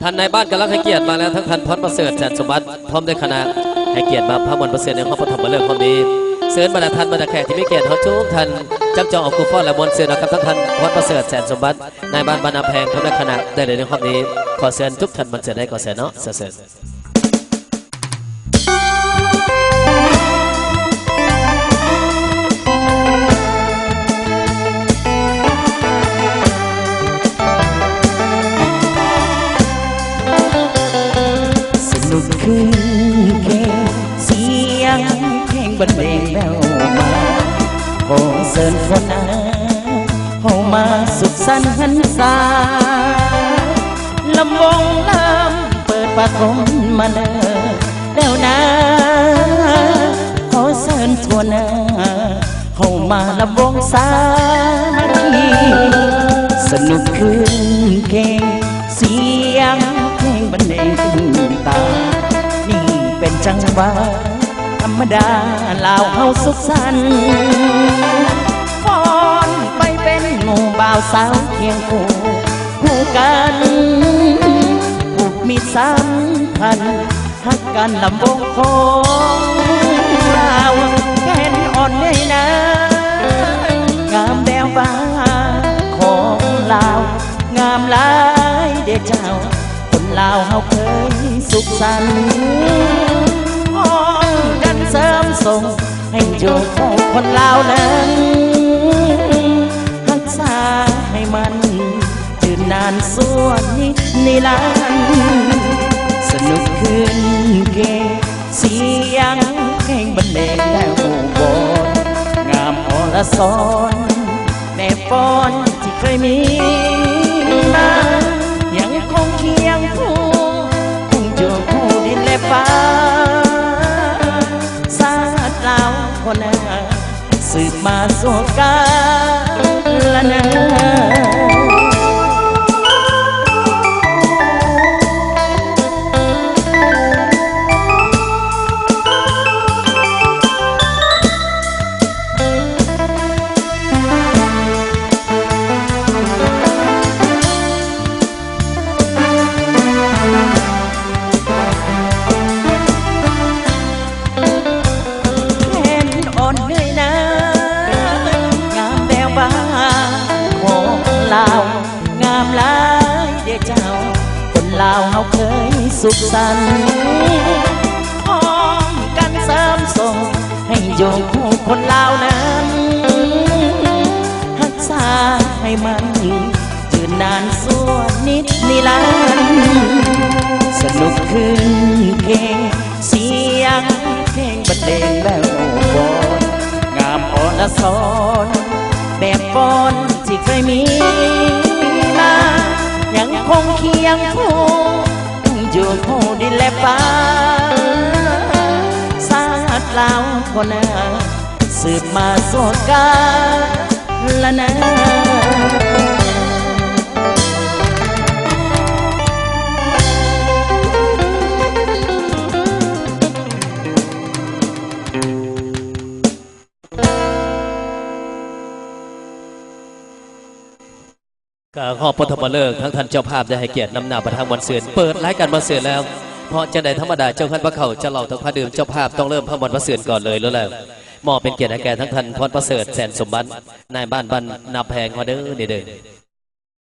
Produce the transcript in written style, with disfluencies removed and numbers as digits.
ท่านในบ้านกำลังให้เกียรติมาแล้วทั้งท่านพรประเสริฐแสนสมบัติพร้อมด้วยคณะให้เกียรติมาพระมวลประเสริฐในห้องปฐมฤกษ์ความดีเชิญบรรดาท่านบรรดาแขกที่มีเกียรติเขาทุกท่านจับจองเอากูฟอนและมวลเสือนะครับทั้งท่านพรประเสริฐแสนสมบัติในบ้านบรรณาแพงพร้อมด้วยคณะได้เลยในความดีขอเชิญทุกท่านบรรเสริฐได้ขอเชิญเนาะเชิญคืนเพลงเสียงเพลงบรรเลงแล้วมาขอเชิญคนอาเข้ามาสุขสันต์หันษาลำวงลำเปิดปากคนมาเลยแล้วนะขอเชิญชวนนาเข้ามาลำวงสามัคคีสนุกคืนเพลงเสียงเพลงบรรเลงตื่นตาเป็นจังหวะธรรมดาลาวเฮาสุขสันต์ฟ้อนไปเป็นหมู่บ่าวสาวเคียงคู่กันผูกมิตรสัมพันธ์ฮักกันลำวงของลาวแก่นอ่อนได้นะงามแววฟ้าของลาวงามหลายเด้อเจ้าคนลาวเฮาเคยสุขสันต์กันเสริมส่งให้อยู่ของคนลาวนั้นรักษาให้มันยืนนานส่วนนิรันดร์สนุกคืนเกเสียงเพลงบรรเลงแล้วบนงามอรสรแม่ป้อนที่เคยมีมายังคงเคียงคู่คงอยู่คู่ดินและฟ้าศาสตร์เราคนหน้าสืบมาสู่กาลนานงามหลายเด้อเจ้าคนลาวเฮาเคยสุขสันต์พร้อมกันเสริมส่งให้อยู่คู่คนลาวนั้นรักษาให้มันยืนนานส่วนนิรันดร์สนุกคืนเพลงเสียงเพลงบรรเลงแล้วบนงามอรสรแบบป้อนที่เคยมีมายังคงเคียงคู่อยู่คู่ดินและฟ้าศาสตร์ลาวคนหน้าสืบมาสู่กาลนานขอบปฐมฤกษ์ทั้งท่านเจ้าภาพได้ให้เกียรตินำหน้าประธานมวลเสือเปิดรายการมวลเสือแล้วเพราะจะได้ธรรมดาเจ้าขันพระเขาจะเล่าทั้งพระดื่มเจ้าภาพต้องเริ่มพระมวลเสือก่อนเลยแล้วมอบเป็นเกียรติแก่ทั้งท่านพรประเสริฐแสนสมบัตินายบ้านนาแพงมาเด้อ